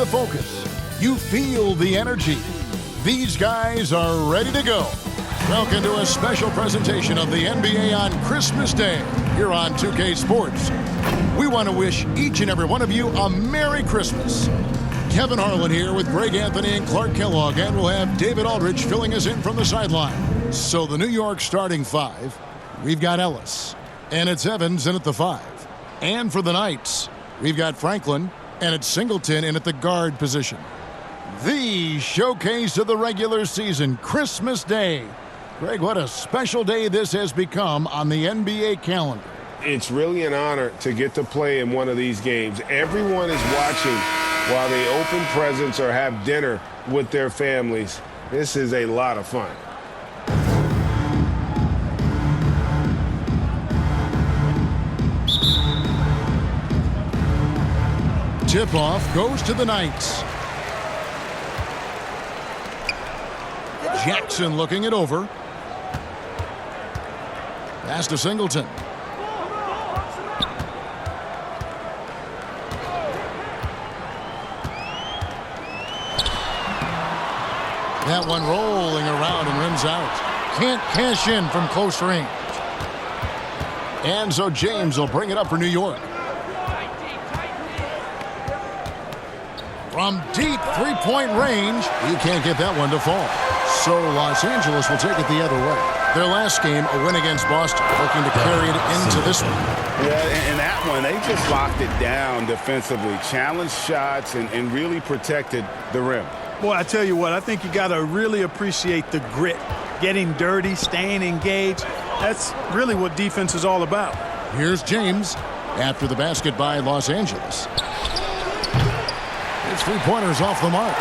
the focus. You feel the energy. These guys are ready to go. Welcome to a special presentation of the NBA on Christmas Day here on 2K Sports. We want to wish each and every one of you a Merry Christmas. Kevin Harlan here with Greg Anthony and Clark Kellogg, and we'll have David Aldridge filling us in from the sideline. So the New York starting five, we've got Ellis, and it's Evans in at the 5. And for the Knights, we've got Franklin, and it's Singleton in at the guard position. The showcase of the regular season, Christmas Day. Greg, what a special day this has become on the NBA calendar. It's really an honor to get to play in one of these games. Everyone is watching while they open presents or have dinner with their families. This is a lot of fun. Tip-off goes to the Knights. Jackson looking it over. Pass to Singleton. That one rolling around and rims out. Can't cash in from close range. And so James will bring it up for New York. From deep three-point range, you can't get that one to fall. So Los Angeles will take it the other way. Their last game, a win against Boston, looking to carry it into this one. Yeah, in that one, they just locked it down defensively, challenged shots, and really protected the rim. Boy, I tell you what, I think you got to really appreciate the grit. Getting dirty, staying engaged. That's really what defense is all about. Here's James after the basket by Los Angeles. His three-pointers off the mark.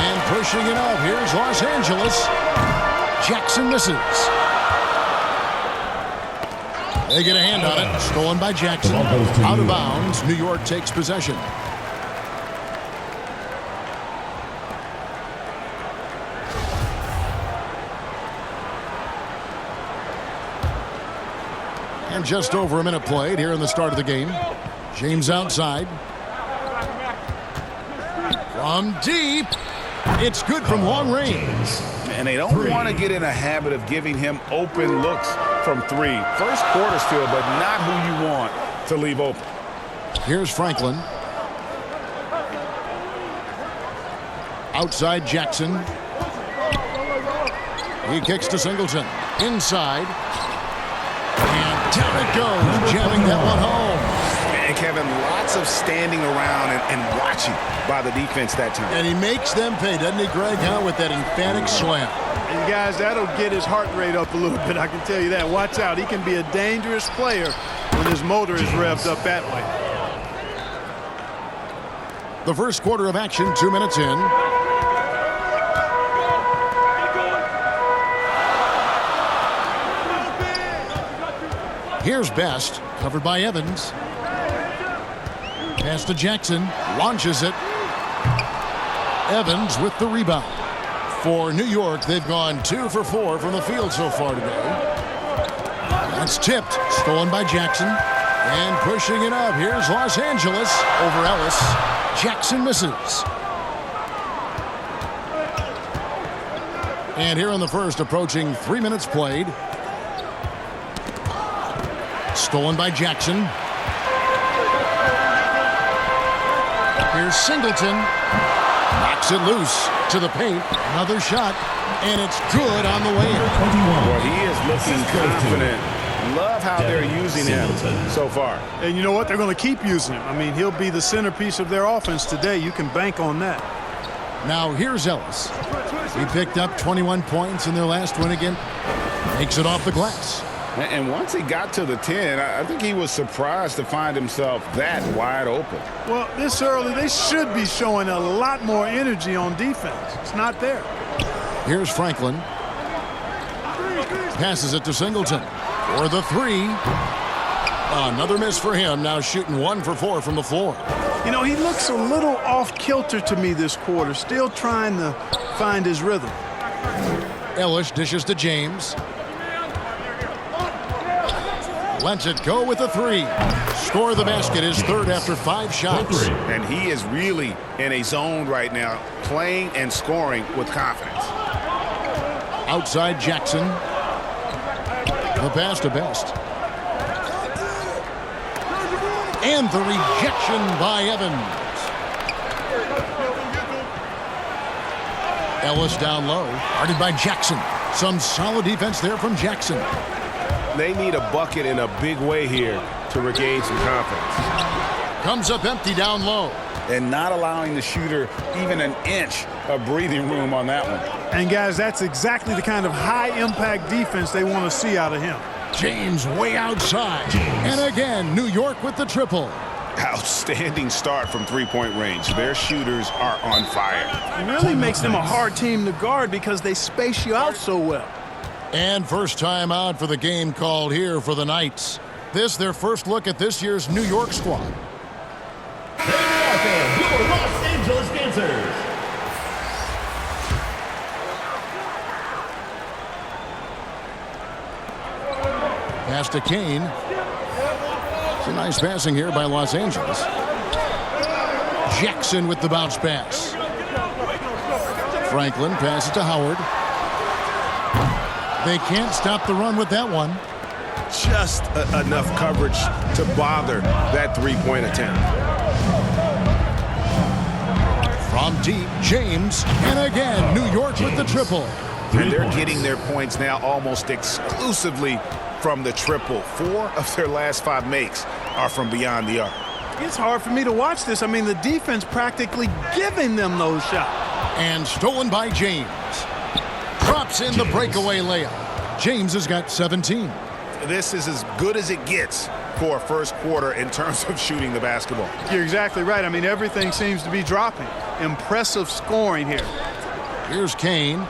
And pushing it up. Here's Los Angeles. Jackson misses. They get a hand on it. Stolen by Jackson. Out of bounds. New York takes possession. And just over a minute played here in the start of the game. James outside. From deep. It's good from long range. And they don't want to get in a habit of giving him open looks from three. First quarter still, but not who you want to leave open. Here's Franklin. Outside Jackson. He kicks to Singleton. Inside. And down it goes, jamming that one home. And Kevin, lots of standing around and watching by the defense that time. And he makes them pay, doesn't he, Greg, with that emphatic slam. And guys, that'll get his heart rate up a little bit, I can tell you that. Watch out, he can be a dangerous player when his motor is revved up that way. The first quarter of action, 2 minutes in. Here's Best, covered by Evans. Pass to Jackson, launches it. Evans with the rebound. For New York, they've gone 2 for 4 from the field so far today. That's tipped, stolen by Jackson. And pushing it up, here's Los Angeles over Ellis. Jackson misses. And here in the first, approaching 3 minutes played. Stolen by Jackson. Here's Singleton. Knocks it loose to the paint. Another shot. And it's good on the way in. Well, he is looking confident. Love how they're using him so far. And you know what? They're going to keep using him. I mean, he'll be the centerpiece of their offense today. You can bank on that. Now here's Ellis. He picked up 21 points in their last win again. Makes it off the glass. And once he got to the 10, I think he was surprised to find himself that wide open. Well, this early, they should be showing a lot more energy on defense. It's not there. Here's Franklin. Passes it to Singleton for the 3. Another miss for him. Now shooting 1 for 4 from the floor. You know, he looks a little off-kilter to me this quarter. Still trying to find his rhythm. Ellis dishes to James. Lets it go with a 3. score the basket, his third after 5 shots. And he is really in a zone right now, playing and scoring with confidence. Outside Jackson. The pass to Best. And the rejection by Evans. Ellis down low. Guarded by Jackson. Some solid defense there from Jackson. They need a bucket in a big way here to regain some confidence. Comes up empty down low. And not allowing the shooter even an inch of breathing room on that one. And, guys, that's exactly the kind of high-impact defense they want to see out of him. James way outside. And again, New York with the triple. Outstanding start from three-point range. Their shooters are on fire. It really makes them a hard team to guard because they space you out so well. And first time out for the game called here for the Knights. This their first look at this year's New York squad. Your Los Angeles Dancers. Pass to Kane. It's a nice passing here by Los Angeles. Jackson with the bounce pass. Franklin passes to Howard. They can't stop the run with that one. Just enough coverage to bother that three-point attempt. From deep, James. And again, New York with the triple. And they're getting their points now almost exclusively from the triple. 4 of their last 5 makes are from beyond the arc. It's hard for me to watch this. I mean, the defense practically giving them those shots. And stolen by James. Drops in the breakaway layup. James has got 17. This is as good as it gets for a first quarter in terms of shooting the basketball. You're exactly right. I mean, everything seems to be dropping. Impressive scoring here. Here's Kane.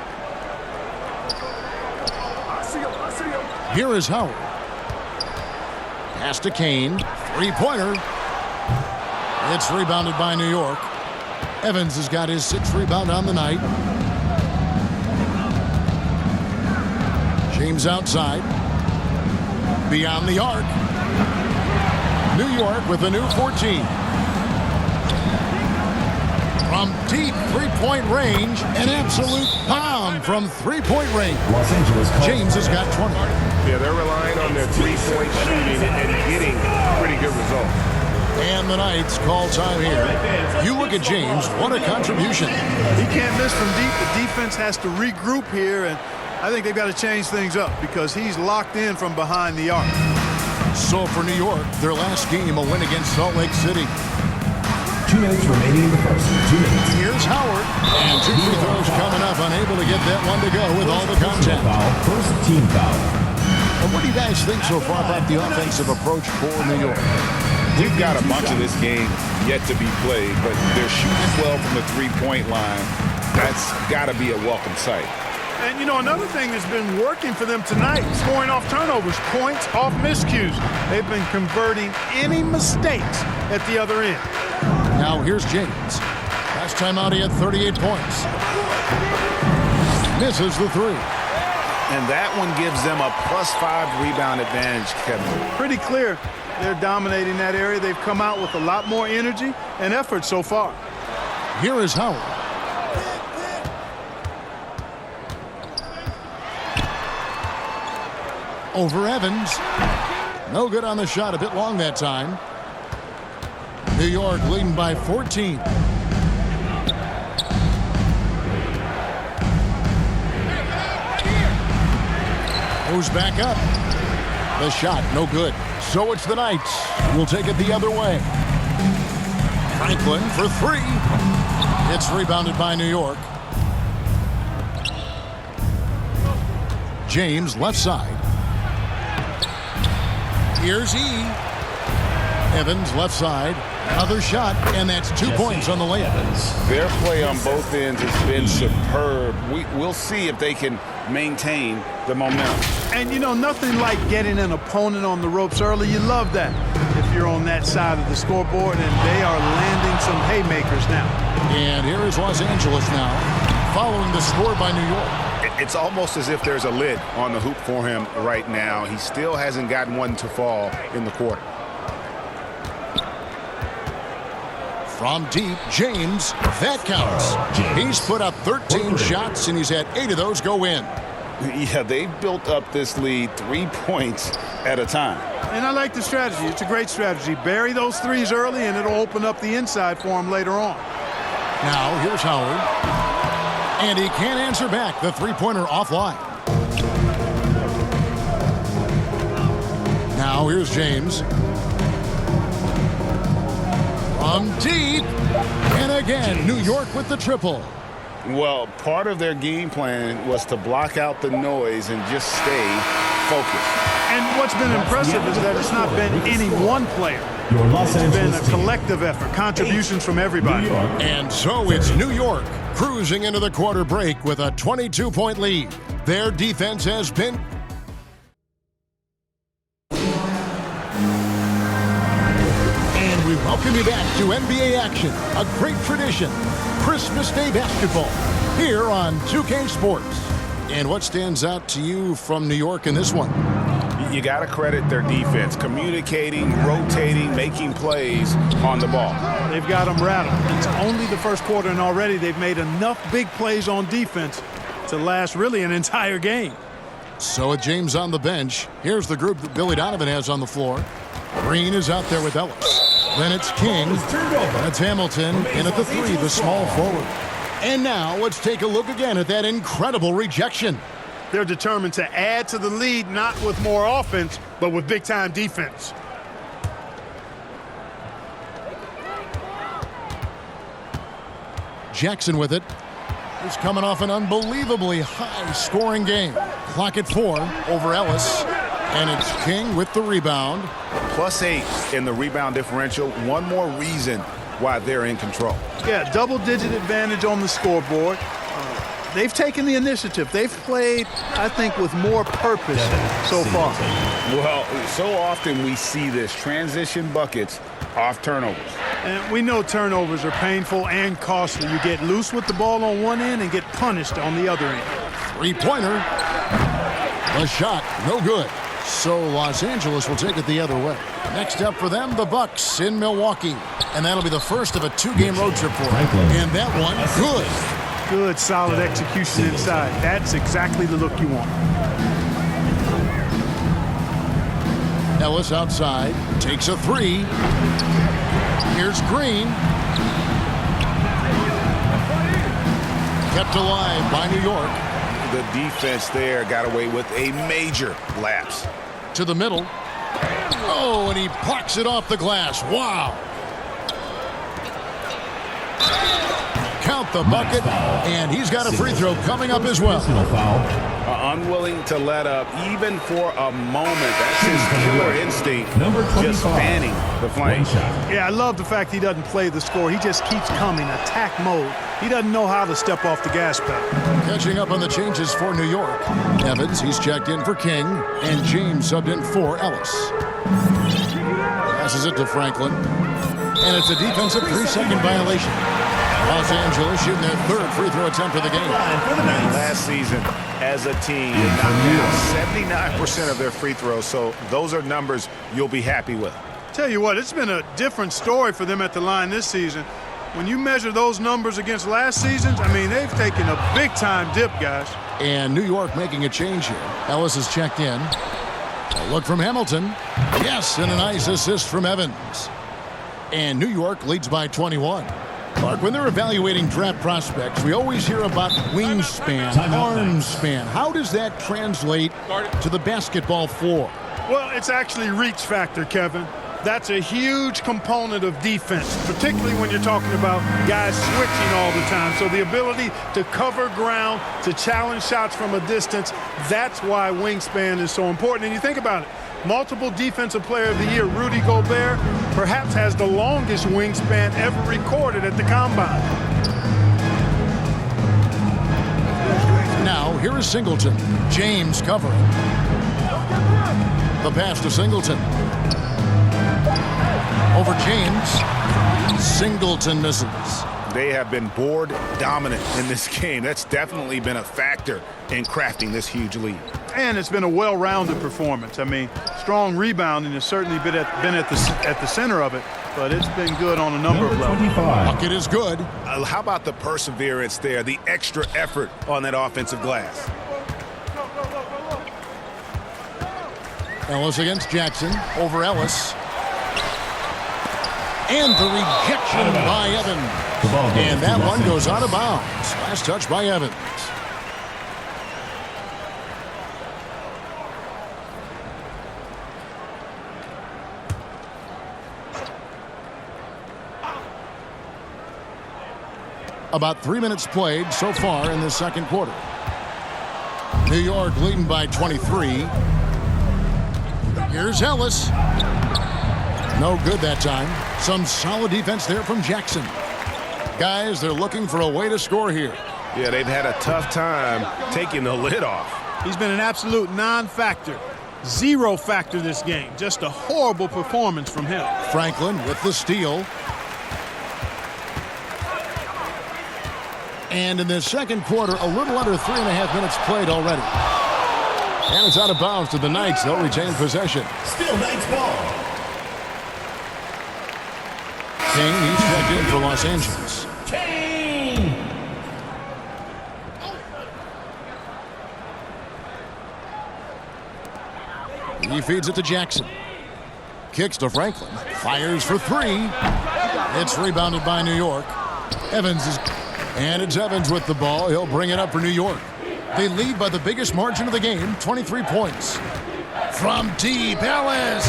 Here is Howard. Pass to Kane. Three-pointer. It's rebounded by New York. Evans has got his 6th rebound on the night. James outside. Beyond the arc. New York with a new 14. From deep three-point range, an absolute bomb from three-point range. Los Angeles. James has got 20. Yeah, they're relying on their three-point shooting and getting pretty good results. And the Knights call time here. You look at James, what a contribution. He can't miss from deep. The defense has to regroup here, and I think they've got to change things up because he's locked in from behind the arc. So for New York, their last game, a win against Salt Lake City. 2 minutes remaining in the first. 2 minutes. Here's Howard. And 2 free throws coming up, unable to get that one to go with all the contact. First team foul. Well, what do you guys think so far about the offensive approach for New York? We've got a bunch of this game yet to be played, but they're shooting well from the three-point line. That's got to be a welcome sight. And, you know, another thing that's been working for them tonight, scoring off turnovers, points off miscues. They've been converting any mistakes at the other end. Now here's James. Last time out he had 38 points. Misses the 3. And that one gives them a +5 rebound advantage, Kevin. Pretty clear they're dominating that area. They've come out with a lot more energy and effort so far. Here is Howard. Over Evans. No good on the shot. A bit long that time. New York leading by 14. Goes back up. The shot, no good. So it's the Knights. We'll take it the other way. Franklin for 3. It's rebounded by New York. James left side. Here's E. Evans left side. Another shot, and that's 2 points on the layup. Their play on both ends has been superb. We'll see if they can maintain the momentum. And, you know, nothing like getting an opponent on the ropes early. You love that if you're on that side of the scoreboard, and they are landing some haymakers now. And here is Los Angeles now, following the score by New York. It's almost as if there's a lid on the hoop for him right now. He still hasn't gotten one to fall in the quarter. From deep, James, that counts. He's put up 13 shots, and he's had 8 of those go in. Yeah, they've built up this lead 3 points at a time. And I like the strategy. It's a great strategy. Bury those threes early, and it'll open up the inside for him later on. Now, here's Howard. And he can't answer back. The three-pointer offline. Now, here's James. From deep. And again, New York with the triple. Well, part of their game plan was to block out the noise and just stay focused. And what's been impressive is that it's not been any one player. It's been a collective effort, contributions from everybody. And so it's New York cruising into the quarter break with a 22-point lead. Their defense has been... And we welcome you back to NBA action, a great tradition. Christmas Day basketball here on 2K Sports. And what stands out to you from New York in this one? You got to credit their defense, communicating, rotating, making plays on the ball. They've got them rattled. It's only the first quarter, and already they've made enough big plays on defense to last really an entire game. So with James on the bench, here's the group that Billy Donovan has on the floor. Green is out there with Ellis. Then it's King. That's Hamilton. And at the 3, the small forward. And now let's take a look again at that incredible rejection. They're determined to add to the lead, not with more offense, but with big-time defense. Jackson with it. He's coming off an unbelievably high-scoring game. Clock at 4 over Ellis. And it's King with the rebound. +8 in the rebound differential. One more reason why they're in control. Yeah, double-digit advantage on the scoreboard. They've taken the initiative. They've played, I think, with more purpose so far. Well, so often we see this, transition buckets off turnovers. And we know turnovers are painful and costly. You get loose with the ball on one end and get punished on the other end. Three-pointer. The shot, no good. So Los Angeles will take it the other way. Next up for them, the Bucks in Milwaukee. And that'll be the first of a 2-game road trip for them. And that one, good. Good, solid execution inside. That's exactly the look you want. Ellis outside, takes a 3. Here's Green. Kept alive by New York. The defense there got away with a major lapse. To the middle. Oh, and he plucks it off the glass. Wow. Count the bucket, and he's got a free throw coming up as well. Unwilling to let up even for a moment. That's his killer instinct, just fanning the flame. Yeah, I love the fact he doesn't play the score. He just keeps coming, attack mode. He doesn't know how to step off the gas pedal. Catching up on the changes for New York. Evans, he's checked in for King, and James subbed in for Ellis. Passes it to Franklin, and it's a defensive 3-second violation. Los Angeles shooting their 3rd free throw attempt of the game. Last season, as a team, they knocked down 79% of their free throws, so those are numbers you'll be happy with. Tell you what, it's been a different story for them at the line this season. When you measure those numbers against last season's, I mean, they've taken a big-time dip, guys. And New York making a change here. Ellis is checked in. A look from Hamilton. Yes, and a nice assist from Evans. And New York leads by 21. Mark, when they're evaluating draft prospects, we always hear about wingspan, arm span. How does that translate to the basketball floor? Well, it's actually reach factor, Kevin. That's a huge component of defense, particularly when you're talking about guys switching all the time. So the ability to cover ground, to challenge shots from a distance, that's why wingspan is so important. And you think about it, multiple Defensive Player of the Year, Rudy Gobert, perhaps has the longest wingspan ever recorded at the Combine. Now, here is Singleton. James covering. The pass to Singleton. Over James. Singleton misses. They have been board dominant in this game. That's definitely been a factor in crafting this huge lead. And it's been a well-rounded performance. I mean, strong rebounding has certainly been at the center of it. but it's been good on a number of levels. 25. Bucket is good. How about the perseverance there, the extra effort on that offensive glass? Ellis against Jackson. Over Ellis. And the rejection by Evans. And that one goes out of bounds. Last touch by Evans. About 3 minutes played so far in the second quarter. New York leading by 23. Here's Ellis. No good that time. Some solid defense there from Jackson. Guys, they're looking for a way to score here. Yeah, they've had a tough time taking the lid off. He's been an absolute non-factor. Zero factor this game. Just a horrible performance from him. Franklin with the steal. And in the second quarter, a little under 3.5 minutes played already. And it's out of bounds to the Knights. They'll retain possession. Still Knights ball. King, he's checked in for Los Angeles. Kane. He feeds it to Jackson. Kicks to Franklin. Fires for three. It's rebounded by New York. Evans is... And it's Evans with the ball. He'll bring it up for New York. They lead by the biggest margin of the game, 23 points. From deep, Ellis.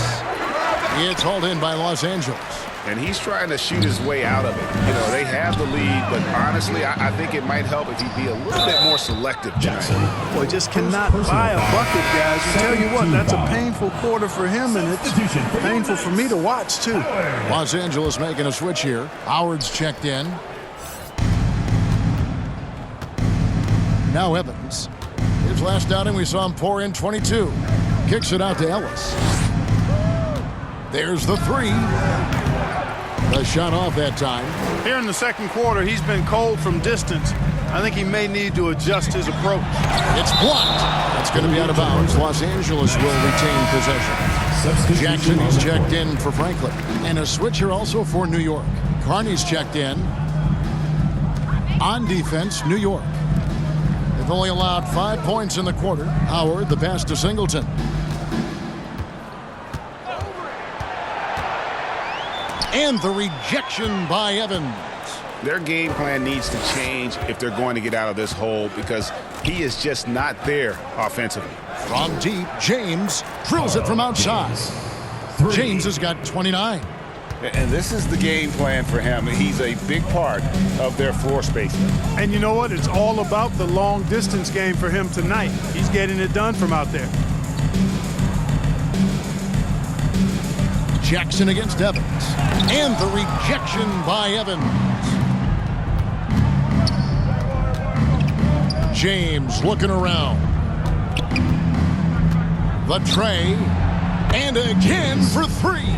It's hauled in by Los Angeles. And he's trying to shoot his way out of it. You know, they have the lead, but honestly, I think it might help if he'd be a little bit more selective tonight. Boy, just cannot buy a bucket, guys. I tell you what, that's a painful quarter for him, and it's painful for me to watch, too. Los Angeles making a switch here. Howard's checked in. Now Evans. His last outing, we saw him pour in 22. Kicks it out to Ellis. There's the three. The shot off that time. Here in the second quarter, he's been cold from distance. I think he may need to adjust his approach. It's blocked. That's going to be out of bounds. Los Angeles will retain possession. Jackson is checked in for Franklin. And a switch here also for New York. Carney's checked in. On defense, New York. They've only allowed 5 points in the quarter. Howard, the pass to Singleton. And the rejection by Evans. Their game plan needs to change if they're going to get out of this hole because he is just not there offensively. From deep, James drills it from outside. James has got 29. And this is the game plan for him. He's a big part of their floor spacing. And you know what? It's all about the long distance game for him tonight. He's getting it done from out there. Jackson against Evans. And the rejection by Evans. James looking around. The tray. And again for three.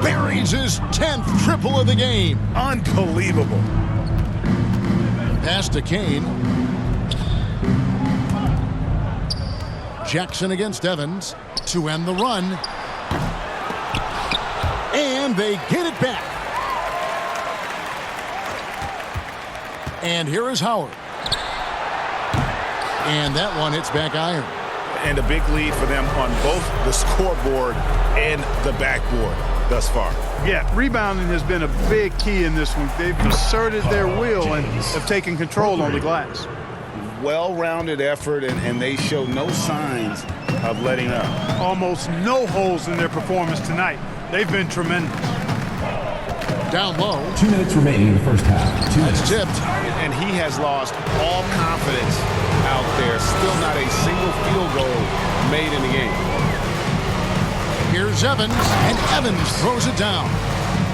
Buries his 10th triple of the game. Unbelievable. Pass to Kane. Jackson against Evans to end the run. And they get it back. And here is Howard. And that one hits back iron. And a big lead for them on both the scoreboard and the backboard thus far. Yeah, rebounding has been a big key in this one. They've asserted their will and have taken control on the glass. Well-rounded effort, and they show no signs of letting up. Almost no holes in their performance tonight. They've been tremendous. Down low. 2 minutes remaining in the first half. That's tipped. And he has lost all confidence out there. Still not a single field goal made in the game. Here's Evans, and Evans throws it down.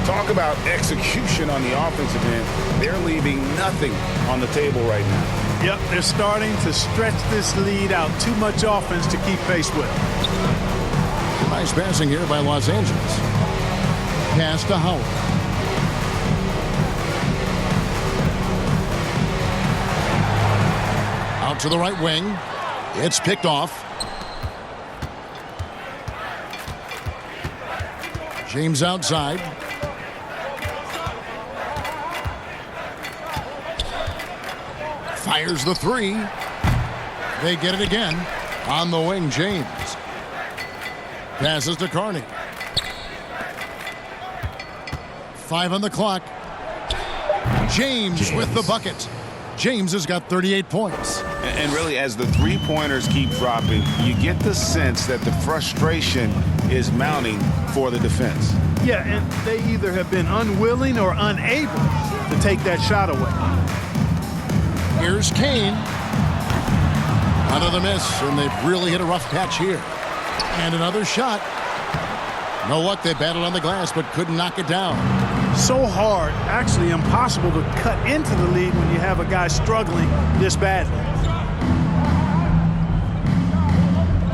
Talk about execution on the offensive end. They're leaving nothing on the table right now. Yep, they're starting to stretch this lead out. Too much offense to keep pace with. Nice passing here by Los Angeles. Pass to Howard. Out to the right wing. It's picked off. James outside. Fires the three. They get it again. On the wing, James. Passes to Carney. 5 on the clock. James with the bucket. James has got 38 points. And really, as the three-pointers keep dropping, you get the sense that the frustration is mounting for the defense. Yeah, and they either have been unwilling or unable to take that shot away. Here's Kane. Another miss, and they've really hit a rough patch here. And another shot. No luck, they battled on the glass, but couldn't knock it down. So hard, actually impossible to cut into the lead when you have a guy struggling this badly.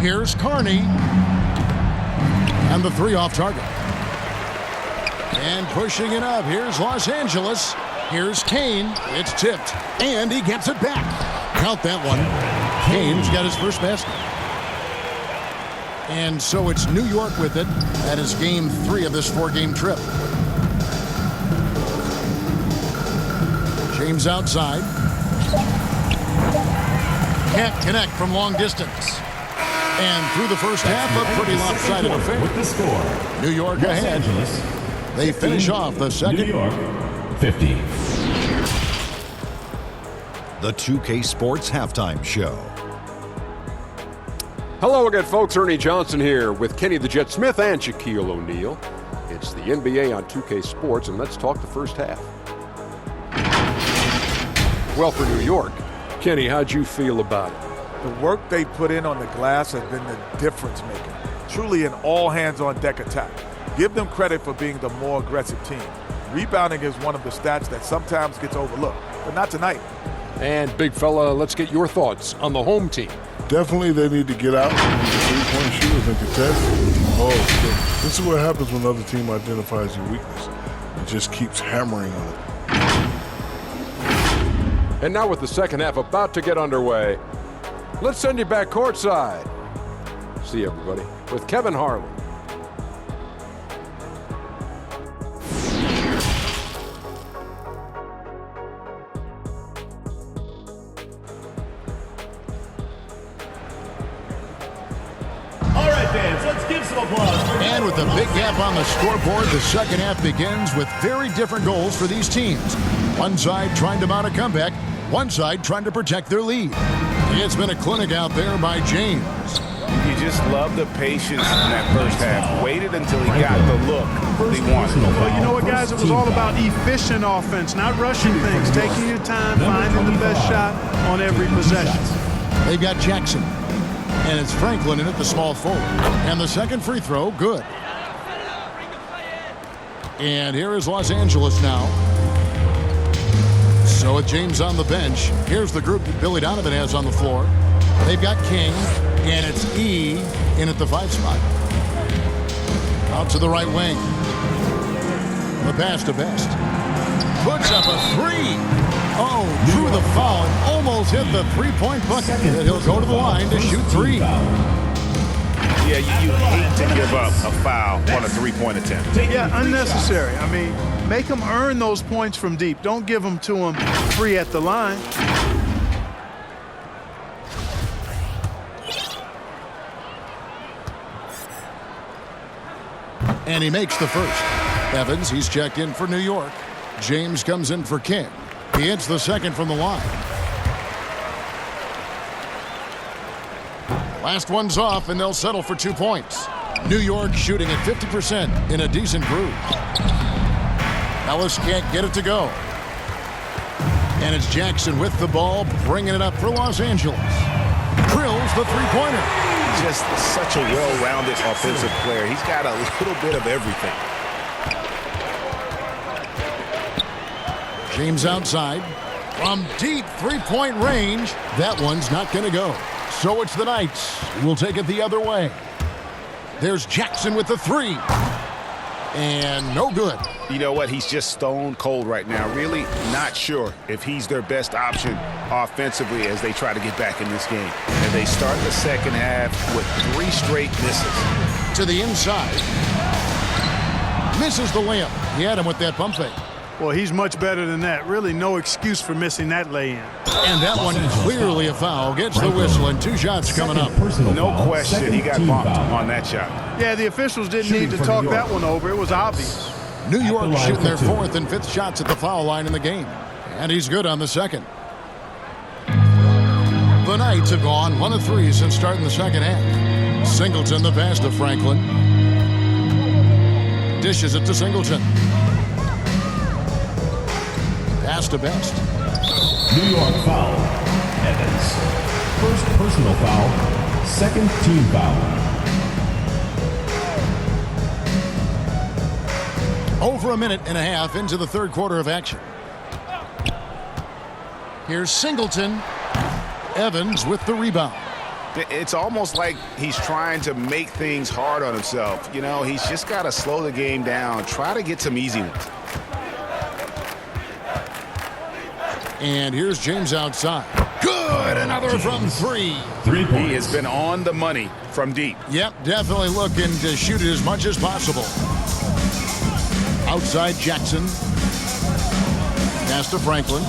Here's Carney. And the three off target. And pushing it up. Here's Los Angeles. Here's Kane. It's tipped. And he gets it back. Count that one. Kane's got his first basket. And so it's New York with it. That is game 3 of this 4-game trip. James outside. Can't connect from long distance. And through the first half, a pretty lopsided affair. With the score, New York Los ahead. Angeles, They finish off the second. New York, 50. The 2K Sports Halftime Show. Hello again, folks. Ernie Johnson here with Kenny the Jet Smith and Shaquille O'Neal. It's the NBA on 2K Sports, and let's talk the first half. Well, for New York, Kenny, how'd you feel about it? The work they put in on the glass has been the difference maker. Truly an all-hands-on-deck attack. Give them credit for being the more aggressive team. Rebounding is one of the stats that sometimes gets overlooked, but not tonight. And, big fella, let's get your thoughts on the home team. Definitely they need to get out with the three-point shooters and contest. Oh, shit. This is what happens when another team identifies your weakness. It just keeps hammering on it. And now with the second half about to get underway, let's send you back courtside. See everybody with Kevin Harlan. All right, fans, let's give some applause. And with a big gap on the scoreboard, the second half begins with very different goals for these teams. One side trying to mount a comeback, one side trying to protect their lead. It's been a clinic out there by James. You just love the patience in that first half. Waited until he got the look he wanted. Well, you know what, guys? It was all about efficient offense, not rushing things, taking your time, finding the best shot on every possession. They've got Jackson. And it's Franklin in at the small forward. And the second free throw, good. And here is Los Angeles now. So with James on the bench, here's the group that Billy Donovan has on the floor. They've got King, and it's E in at the 5 spot. Out to the right wing. The pass to Best. Puts up a 3. Oh, drew the foul and almost hit the three-point bucket. And he'll go to the line to shoot 3. Yeah, you hate to give up a foul on a three-point attempt. Yeah, unnecessary. I mean, make them earn those points from deep. Don't give them to them free at the line. And he makes the first. Evans, he's checked in for New York. James comes in for King. He hits the second from the line. Last one's off, and they'll settle for 2 points. New York shooting at 50% in a decent groove. Ellis can't get it to go. And it's Jackson with the ball, bringing it up for Los Angeles. Drills the three-pointer. Just such a well-rounded offensive player. He's got a little bit of everything. James outside. From deep three-point range, that one's not going to go. So it's the Knights who will take it the other way. There's Jackson with the 3. And no good. You know what? He's just stone cold right now. Really not sure if he's their best option offensively as they try to get back in this game. And they start the second half with 3 straight misses. To the inside. Misses the layup. He had him with that pump fake. Well, he's much better than that. Really no excuse for missing that lay-in. And that one clearly a foul. Gets the whistle and 2 shots coming up. No question he got bumped on that shot. Yeah, the officials didn't need to talk that one over. It was obvious. New York shooting their 4th and 5th shots at the foul line in the game. And he's good on the 2nd. The Knights have gone 1 of 3 since starting the 2nd half. Singleton the pass to Franklin. Dishes it to Singleton. Pass to Best. New York foul. Evans. First personal foul. 2nd team foul. Over a minute and a half into the 3rd quarter of action. Here's Singleton. Evans with the rebound. It's almost like he's trying to make things hard on himself. You know, he's just got to slow the game down. Try to get some easy ones. And here's James outside. Good, another from 3. 3 points. He has been on the money from deep. Yep, definitely looking to shoot it as much as possible. Outside Jackson. Pass to Franklin.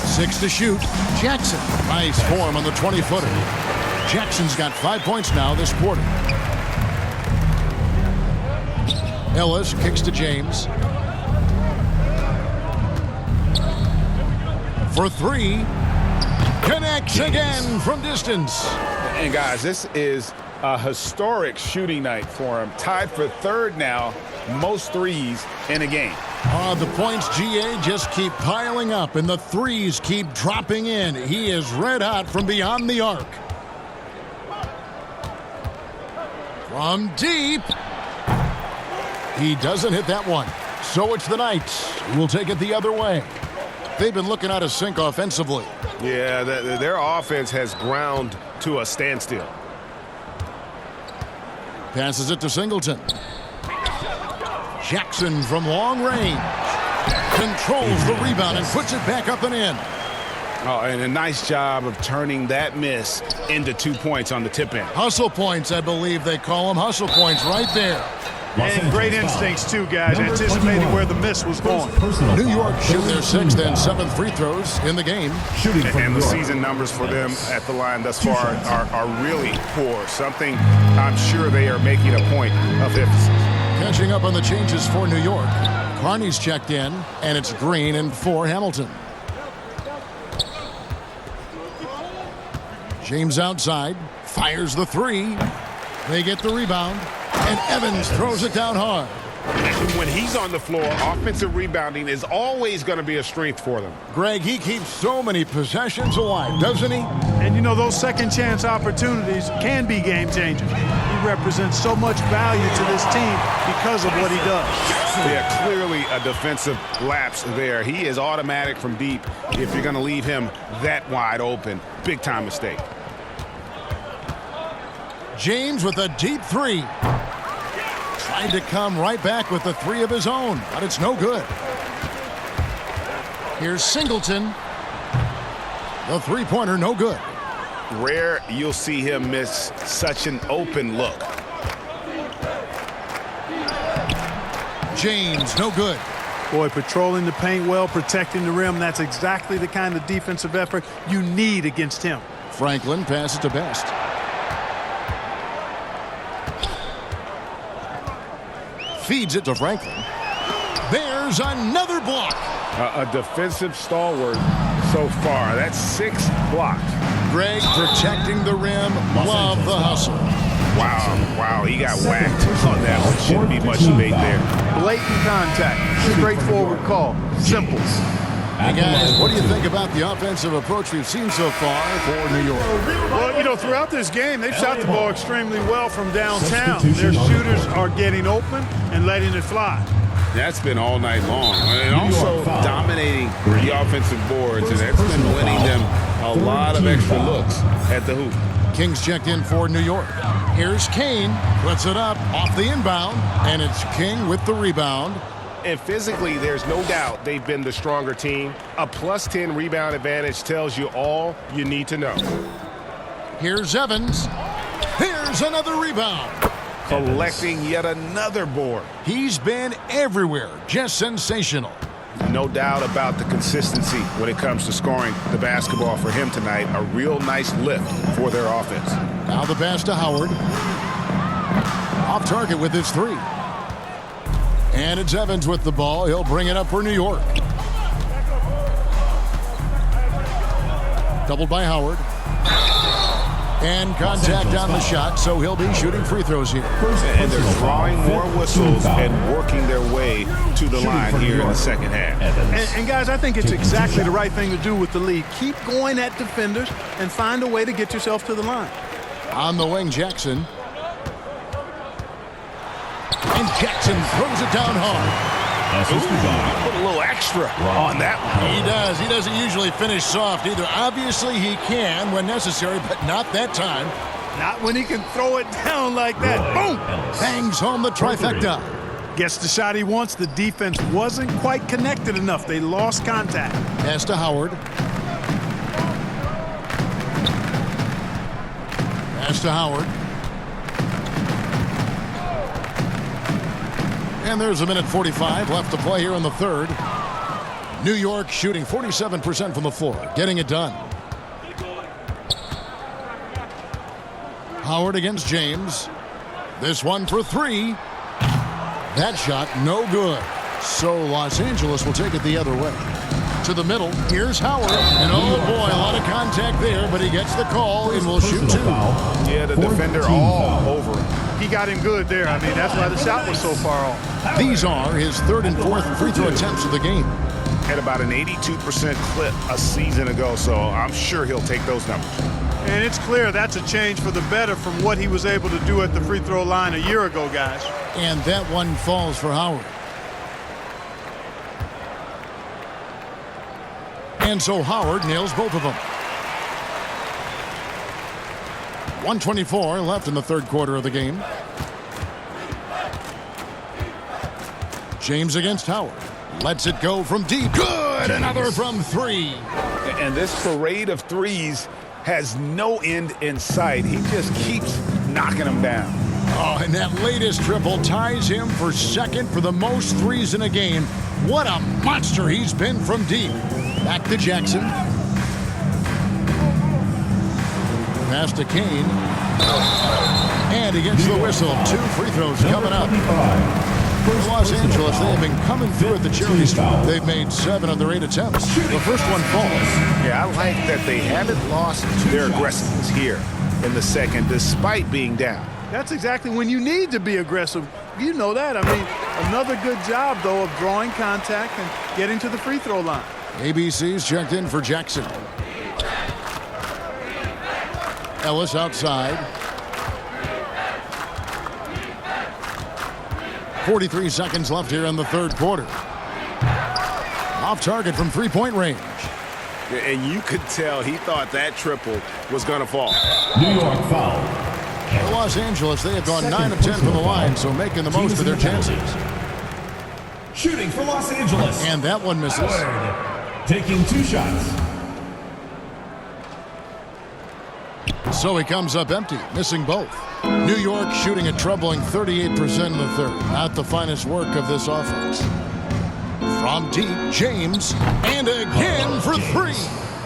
Six to shoot. Jackson. Nice form on the 20-footer. Jackson's got 5 points now this quarter. Ellis kicks to James. For 3. Connects again from distance. And guys, this is a historic shooting night for him. Tied for 3rd now, most threes in a game. The points, GA, just keep piling up, and the threes keep dropping in. He is red hot from beyond the arc. From deep. He doesn't hit that one. So it's the Knights who will take it the other way. They've been looking out of sync offensively. Yeah, their offense has ground to a standstill. Passes it to Singleton. Jackson from long range. Controls the rebound and puts it back up and in. Oh, and a nice job of turning that miss into 2 points on the tip end. Hustle points, I believe they call them. Hustle points right there. And great instincts, too, guys, anticipating where the miss was going. New York shooting their 6th and 7th free throws in the game. And the season numbers for them at the line thus far are really poor. Something I'm sure they are making a point of emphasis. Catching up on the changes for New York. Carney's checked in, and it's Green and for Hamilton. James outside, fires the 3. They get the rebound, and Evans throws it down hard. When he's on the floor, offensive rebounding is always going to be a strength for them. Greg, he keeps so many possessions alive, doesn't he? And, you know, those second chance opportunities can be game changers. He represents so much value to this team because of what he does. Yeah, clearly a defensive lapse there. He is automatic from deep if you're going to leave him that wide open. Big time mistake. James with a deep 3. Trying to come right back with the 3 of his own, but it's no good. Here's Singleton. The 3-pointer, no good. Rare you'll see him miss such an open look. James, no good. Boy, patrolling the paint well, protecting the rim, that's exactly the kind of defensive effort you need against him. Franklin passes to Best. Feeds it to Franklin. There's another block. A defensive stalwart so far. That's 6 blocks. Greg protecting the rim. Love the hustle. Wow, he got whacked on that one. Shouldn't be much debate there. Blatant contact. Straightforward call. Simple. Hey guys, what do you think about the offensive approach we've seen so far for New York? Well, you know, throughout this game, they've shot the ball extremely well from downtown. Their shooters are getting open and letting it fly. That's been all night long. And also dominating the offensive boards, and that's been winning them a lot of extra looks at the hoop. Kings checked in for New York. Here's Kane, puts it up off the inbound, and it's King with the rebound. And physically, there's no doubt they've been the stronger team. A +10 rebound advantage tells you all you need to know. Here's Evans. Here's another rebound. Collecting yet another board. He's been everywhere. Just sensational. No doubt about the consistency when it comes to scoring the basketball for him tonight. A real nice lift for their offense. Now the pass to Howard. Off target with his three. And it's Evans with the ball. He'll bring it up for New York. Doubled by Howard. And contact on the shot, so he'll be shooting free throws here. And they're drawing more whistles and working their way to the line here in the second half. And guys, I think it's exactly the right thing to do with the lead. Keep going at defenders and find a way to get yourself to the line. On the wing, Jackson. And Jackson throws it down hard. Put a little extra on that one. He does. He doesn't usually finish soft either. Obviously, he can when necessary, but not that time. Not when he can throw it down like that. Boom! Bangs home the trifecta. Gets the shot he wants. The defense wasn't quite connected enough. They lost contact. Pass to Howard. Pass to Howard. And there's a minute 45 left to play here in the third. New York shooting 47% from the floor, getting it done. Howard against James. This one for three. That shot no good. So Los Angeles will take it the other way. To the middle, here's Howard. And oh boy, a lot of contact there, but he gets the call and will shoot two. Yeah, the defender all over him. He got him good there. I mean, that's why the shot was so far off. These are his third and fourth free throw attempts of the game. Had about an 82% clip a season ago, so I'm sure he'll take those numbers. And it's clear that's a change for the better from what he was able to do at the free throw line a year ago, guys. And that one falls for Howard. And so Howard nails both of them. 1:24 left in the third quarter of the game. James against Howard. Lets it go from deep. Good! Another from three. And this parade of threes has no end in sight. He just keeps knocking them down. Oh, and that latest triple ties him for second for the most threes in a game. What a monster he's been from deep. Back to Jackson. Pass to Kane. And he gets the whistle. Two free throws coming up. For Los Angeles, they have been coming through at the charity stripe. They've made 7 of their 8 attempts. The first one falls. Yeah, I like that they haven't lost their aggressiveness here in the second, despite being down. That's exactly when you need to be aggressive. You know that. I mean, another good job, though, of drawing contact and getting to the free throw line. ABC's checked in for Jackson. Ellis outside. 43 seconds left here in the third quarter. Off target from three-point range. And you could tell he thought that triple was going to fall. New York foul. For Los Angeles, they have gone 9 of 10 from the line, so making the most of their chances. Shooting for Los Angeles. And that one misses. Howard taking 2 shots. So he comes up empty, missing both. New York shooting a troubling 38% in the third. Not the finest work of this offense. From deep, James, and again for three.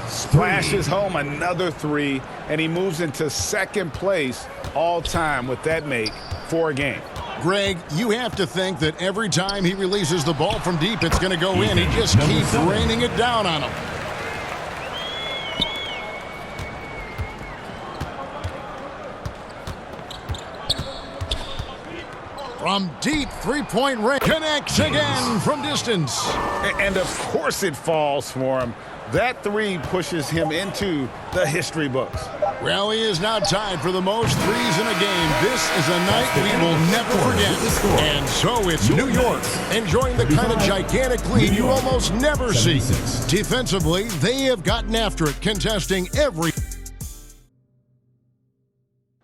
Splashes home another three, and he moves into second place all time with that make for a game. Greg, you have to think that every time he releases the ball from deep, it's going to go in. He just keeps raining it down on him. From deep, three-point range. Connects again from distance. And of course it falls for him. That three pushes him into the history books. Well, he is now tied for the most threes in a game. This is a night we will never forget. And so it's New York enjoying the kind of gigantic lead you almost never see. Defensively, they have gotten after it, contesting every...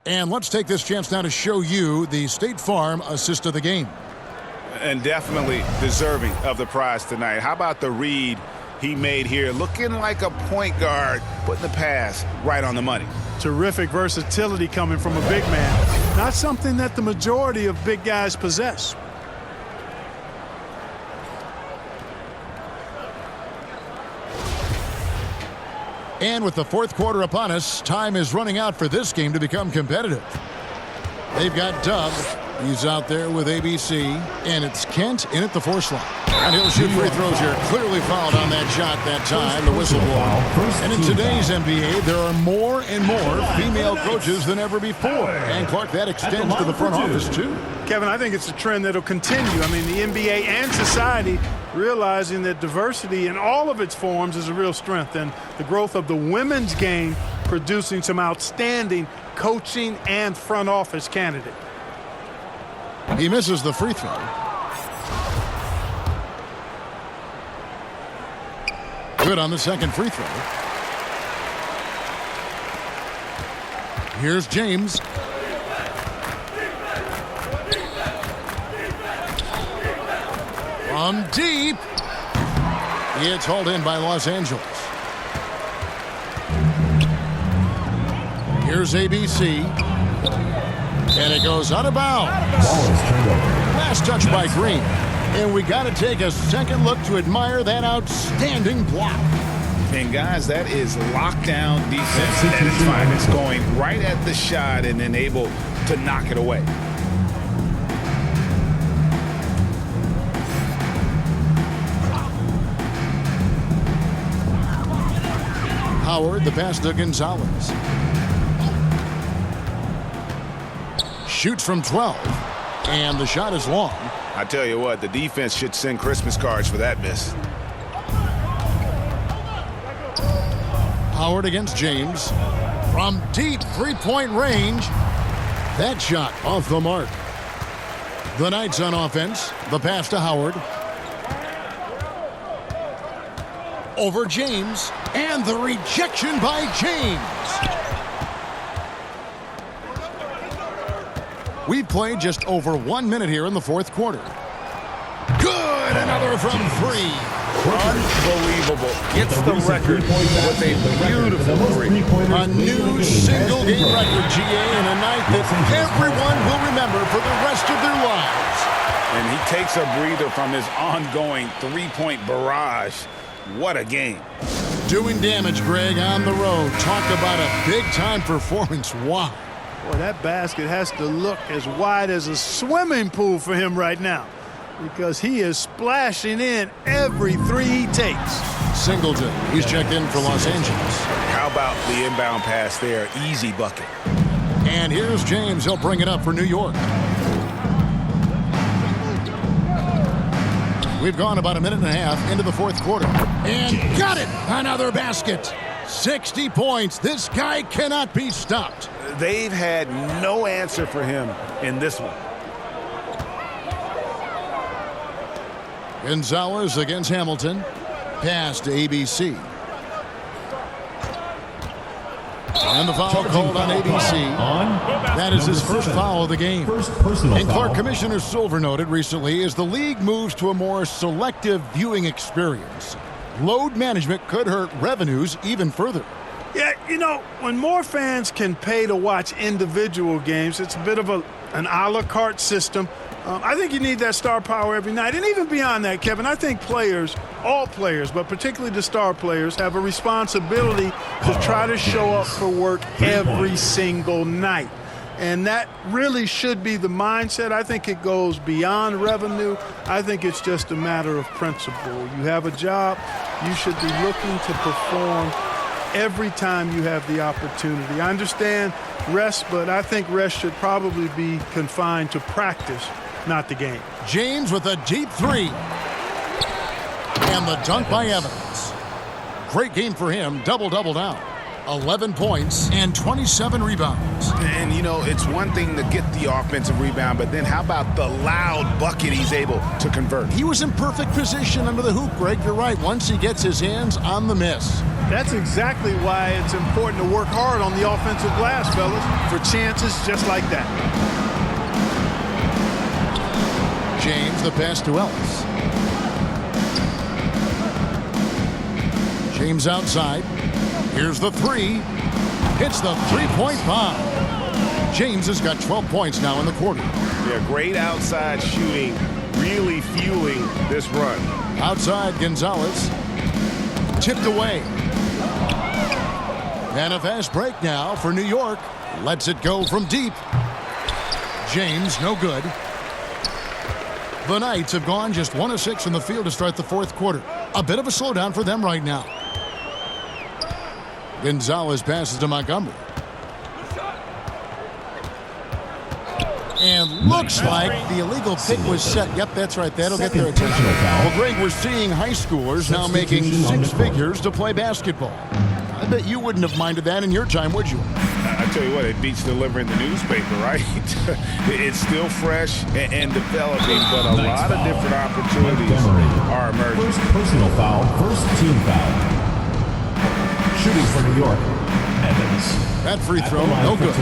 And let's take this chance now to show you the State Farm assist of the game. And definitely deserving of the prize tonight. How about the read he made here, looking like a point guard, putting the pass right on the money. Terrific versatility coming from a big man. Not something that the majority of big guys possess. And with the fourth quarter upon us, time is running out for this game to become competitive. They've got Dub. He's out there with ABC. And it's Kent in at the force line. And he'll shoot free throws here. Clearly fouled on that shot that time, the whistle blown. And in today's NBA, there are more and more female coaches than ever before. And, Clark, that extends to the front office, too. Kevin, I think it's a trend that'll continue. I mean, the NBA and society realizing that diversity in all of its forms is a real strength. And the growth of the women's game producing some outstanding coaching and front office candidates. He misses the free throw. Good on the second free throw. Here's James. From deep. It's hauled in by Los Angeles. Here's ABC. And it goes out of bounds. Last touch by Green. And we got to take a second look to admire that outstanding block. And, guys, that is lockdown defense at its finest, going right at the shot and then able to knock it away. Howard, the pass to Gonzalez. Shoots from 12. And the shot is long. I tell you what, the defense should send Christmas cards for that miss. Howard against James. From deep three-point range. That shot off the mark. The Knights on offense. The pass to Howard. Over James. And the rejection by James. We've played just over 1 minute here in the fourth quarter. Good! Another from three. Unbelievable. Gets the record with a beautiful three. A new single-game record, GA, and a night that everyone will remember for the rest of their lives. And he takes a breather from his ongoing three-point barrage. What a game. Doing damage, Greg, on the road. Talk about a big-time performance. Wow. Boy, that basket has to look as wide as a swimming pool for him right now, because he is splashing in every three he takes. Singleton, he's checked in for Los Angeles. How about the inbound pass there? Easy bucket. And here's James. He'll bring it up for New York. We've gone about a minute and a half into the fourth quarter. And got it! Another basket. 60 points. This guy cannot be stopped. They've had no answer for him in this one. Gonzalez against Hamilton. Pass to ABC. And the foul called on ABC. That is his first foul of the game. And Clark, Commissioner Silver noted recently, as the league moves to a more selective viewing experience, load management could hurt revenues even further. Yeah, you know, when more fans can pay to watch individual games, it's a bit of an a la carte system. I think you need that star power every night. And even beyond that, Kevin, I think players, all players, but particularly the star players, have a responsibility to try to show up for work every single night. And that really should be the mindset. I think it goes beyond revenue. I think it's just a matter of principle. You have a job, you should be looking to perform every time you have the opportunity. I understand rest, but I think rest should probably be confined to practice, not the game. James with a deep three. And the dunk by Evans. Great game for him. Double-double now. 11 points and 27 rebounds. And, you know, it's one thing to get the offensive rebound, but then how about the loud bucket he's able to convert? He was in perfect position under the hoop, Greg. You're right. Once he gets his hands on the miss. That's exactly why it's important to work hard on the offensive glass, fellas, for chances just like that. James, the pass to Ellis. James outside. Here's the three. Hits the three-point bomb. James has got 12 points now in the quarter. Yeah, great outside shooting, really fueling this run. Outside, Gonzalez. Tipped away. And a fast break now for New York. Lets it go from deep. James, no good. The Knights have gone just 1 of 6 from the field to start the fourth quarter. A bit of a slowdown for them right now. Gonzalez passes to Montgomery. And looks like the illegal pick was set. Yep, that's right. That'll get their attention. Well, Greg, we're seeing high schoolers now making 6 figures to play basketball. I bet you wouldn't have minded that in your time, would you? I tell you what, it beats delivering the newspaper, right? It's still fresh and developing, but a lot of different opportunities are emerging. First personal foul, first team foul. Shooting for New York, Evans. That free throw, no good.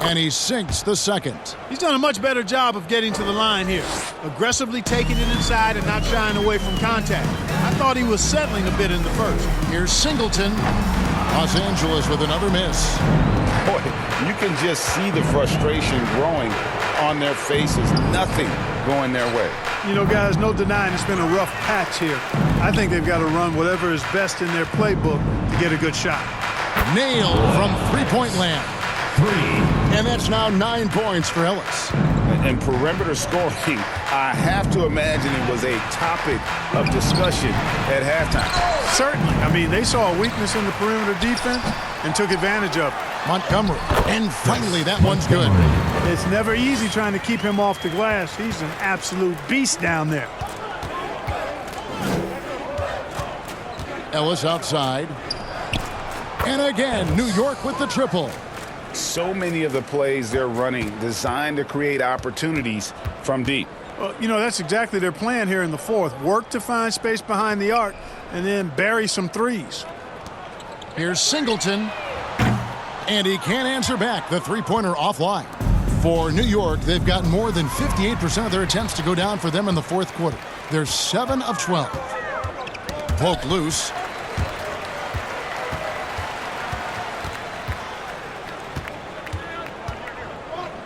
And he sinks the second. He's done a much better job of getting to the line here. Aggressively taking it inside and not shying away from contact. I thought he was settling a bit in the first. Here's Singleton. Los Angeles with another miss. Boy, you can just see the frustration growing on their faces. Nothing going their way. You know, guys, no denying it's been a rough patch here. I think they've got to run whatever is best in their playbook to get a good shot. Nailed from three-point land. 3. And that's now 9 points for Ellis. And perimeter scoring, I have to imagine it was a topic of discussion at halftime. Certainly. I mean, they saw a weakness in the perimeter defense and took advantage of it. Montgomery. And finally, that one's good. It's never easy trying to keep him off the glass. He's an absolute beast down there. Ellis outside. And again, New York with the triple. So many of the plays they're running designed to create opportunities from deep. Well, you know, that's exactly their plan here in the fourth. Work to find space behind the arc and then bury some threes. Here's Singleton. And he can't answer back. The three-pointer offline. For New York, they've got more than 58% of their attempts to go down for them in the fourth quarter. They're 7 of 12. Poke loose.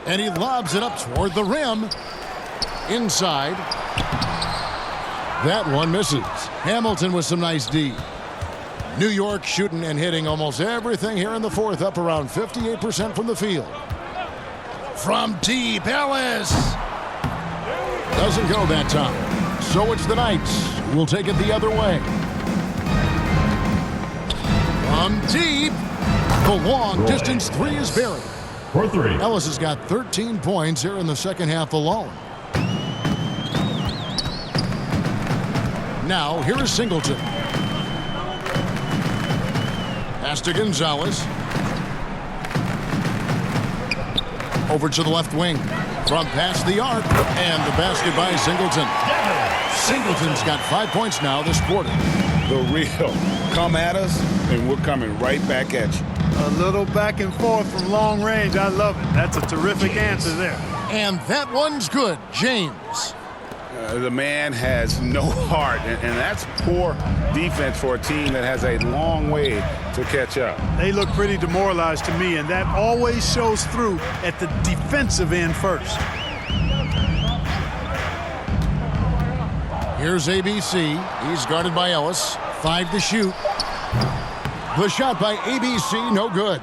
And he lobs it up toward the rim. Inside. That one misses. Hamilton with some nice D. New York shooting and hitting almost everything here in the fourth, up around 58% from the field. From deep, Ellis. Doesn't go that time. So it's the Knights who will take it the other way. From deep. The long distance three is buried. For 3. Ellis has got 13 points here in the second half alone. Now, here is Singleton. Pass to Gonzalez. Over to the left wing. From past the arc. And the basket by Singleton. Singleton's got 5 points now this quarter. The real come at us, and we're coming right back at you. A little back and forth from long range. I love it. That's a terrific answer there. And that one's good. James. The man has no heart, and that's poor defense for a team that has a long way to catch up. They look pretty demoralized to me, and that always shows through at the defensive end first. Here's ABC. He's guarded by Ellis. 5 to shoot. The shot by ABC, no good.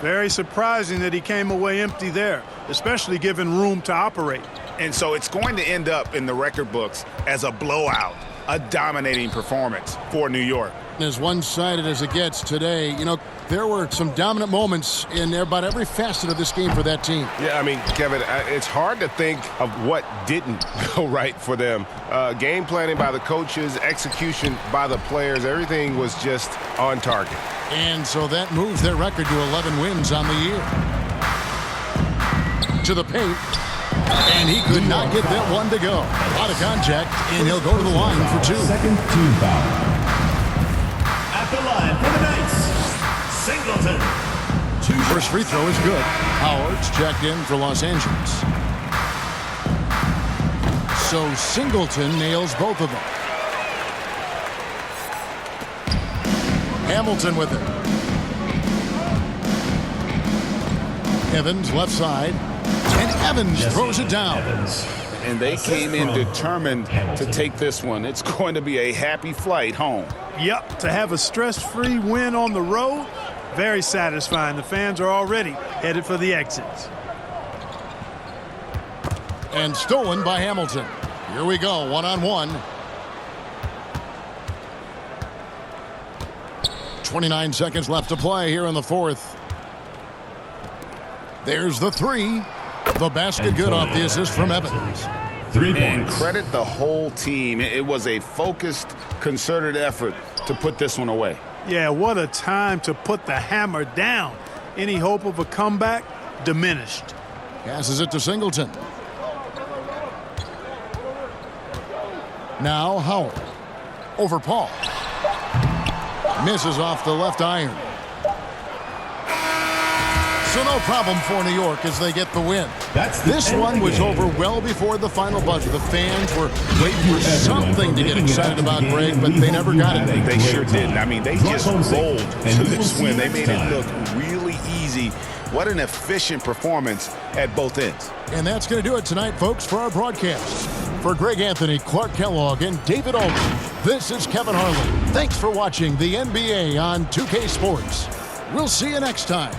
Very surprising that he came away empty there, especially given room to operate. And so it's going to end up in the record books as a blowout, a dominating performance for New York. As one-sided as it gets today, you know, there were some dominant moments in about every facet of this game for that team. Yeah, I mean, Kevin, it's hard to think of what didn't go right for them. Game planning by the coaches, execution by the players, everything was just on target. And so that moves their record to 11 wins on the year. To the paint. And he could not get that one to go. A lot of contact, and he'll go to the line for 2. Second team foul. At First free throw is good. Howard's checked in for Los Angeles. So Singleton nails both of them. Hamilton with it. Evans left side. And Evans throws it down. And they came in determined to take this one. It's going to be a happy flight home. Yep, to have a stress-free win on the road, very satisfying. The fans are already headed for the exits. And stolen by Hamilton. Here we go, one-on-one. 29 seconds left to play here in the fourth. There's the three. The basket good off the assist from Evans. 3 And points. credit the whole team. It was a focused, concerted effort to put this one away. Yeah, what a time to put the hammer down. Any hope of a comeback diminished. Passes it to Singleton. Now Howard. Over Paul. Misses off the left iron. So no problem for New York as they get the win. This one was over well before the final buzzer. The fans were waiting for something to get excited about, Greg, but they never got it. They sure didn't. I mean, they just rolled to this win. They made it look really easy. What an efficient performance at both ends. And that's going to do it tonight, folks, for our broadcast. For Greg Anthony, Clark Kellogg, and David Aldridge, this is Kevin Harlan. Thanks for watching the NBA on 2K Sports. We'll see you next time.